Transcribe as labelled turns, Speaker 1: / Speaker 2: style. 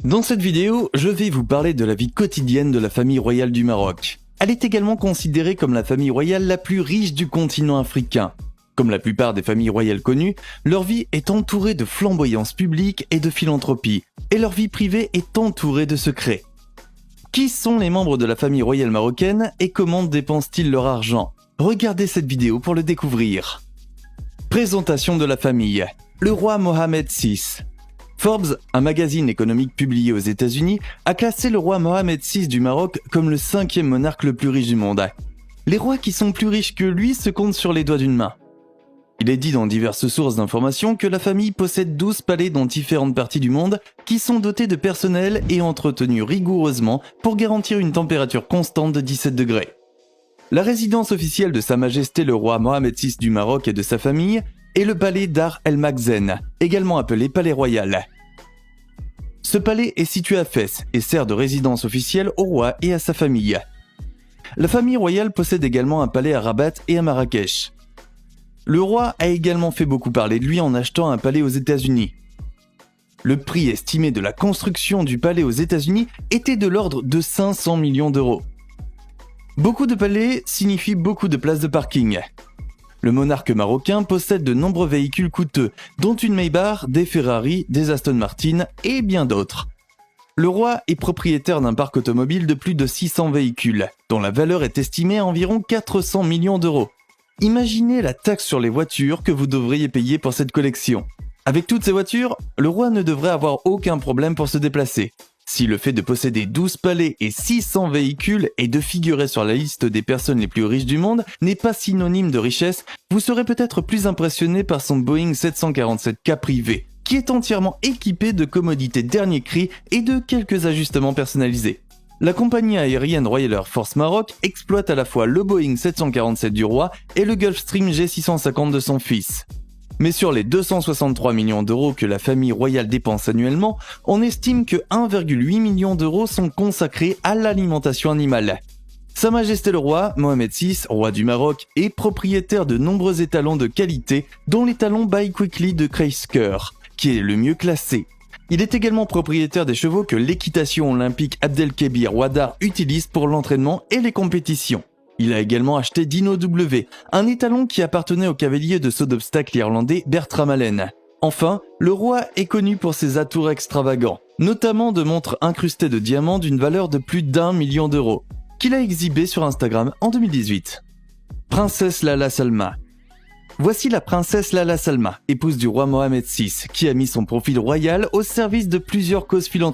Speaker 1: Dans cette vidéo, je vais vous parler de la vie quotidienne de la famille royale du Maroc. Elle est également considérée comme la famille royale la plus riche du continent africain. Comme la plupart des familles royales connues, leur vie est entourée de flamboyance publique et de philanthropie, et leur vie privée est entourée de secrets. Qui sont les membres de la famille royale marocaine et comment dépensent-ils leur argent? Regardez cette vidéo pour le découvrir. Présentation de la famille. Le roi Mohammed VI. Forbes, un magazine économique publié aux États-Unis, a classé le roi Mohammed VI du Maroc comme le 5e monarque le plus riche du monde. Les rois qui sont plus riches que lui se comptent sur les doigts d'une main. Il est dit dans diverses sources d'informations que la famille possède 12 palais dans différentes parties du monde qui sont dotés de personnel et entretenus rigoureusement pour garantir une température constante de 17 degrés. La résidence officielle de Sa Majesté le roi Mohammed VI du Maroc et de sa famille est le palais Dar El Makhzen, également appelé palais royal. Ce palais est situé à Fès et sert de résidence officielle au roi et à sa famille. La famille royale possède également un palais à Rabat et à Marrakech. Le roi a également fait beaucoup parler de lui en achetant un palais aux États-Unis. Le prix estimé de la construction du palais aux États-Unis était de l'ordre de 500 millions d'euros. Beaucoup de palais signifie beaucoup de places de parking. Le monarque marocain possède de nombreux véhicules coûteux, dont une Maybach, des Ferrari, des Aston Martin et bien d'autres. Le roi est propriétaire d'un parc automobile de plus de 600 véhicules, dont la valeur est estimée à environ 400 millions d'euros. Imaginez la taxe sur les voitures que vous devriez payer pour cette collection. Avec toutes ces voitures, le roi ne devrait avoir aucun problème pour se déplacer. Si le fait de posséder 12 palais et 600 véhicules et de figurer sur la liste des personnes les plus riches du monde n'est pas synonyme de richesse, vous serez peut-être plus impressionné par son Boeing 747K privé, qui est entièrement équipé de commodités dernier cri et de quelques ajustements personnalisés. La compagnie aérienne Royal Air Force Maroc exploite à la fois le Boeing 747 du roi et le Gulfstream G650 de son fils. Mais sur les 263 millions d'euros que la famille royale dépense annuellement, on estime que 1,8 million d'euros sont consacrés à l'alimentation animale. Sa Majesté le roi, Mohammed VI, roi du Maroc, est propriétaire de nombreux étalons de qualité, dont l'étalon Buy Quickly de Kreisker, qui est le mieux classé. Il est également propriétaire des chevaux que l'équitation olympique Abdelkébir Ouaddar utilise pour l'entraînement et les compétitions. Il a également acheté Dino W, un étalon qui appartenait au cavalier de saut d'obstacle irlandais Bertram Allen. Enfin, le roi est connu pour ses atours extravagants, notamment de montres incrustées de diamants d'une valeur de plus d'1 million d'euros, qu'il a exhibé sur Instagram en 2018. Princesse Lala Salma. Voici la princesse Lala Salma, épouse du roi Mohammed VI, qui a mis son profil royal au service de plusieurs causes philanthropiques.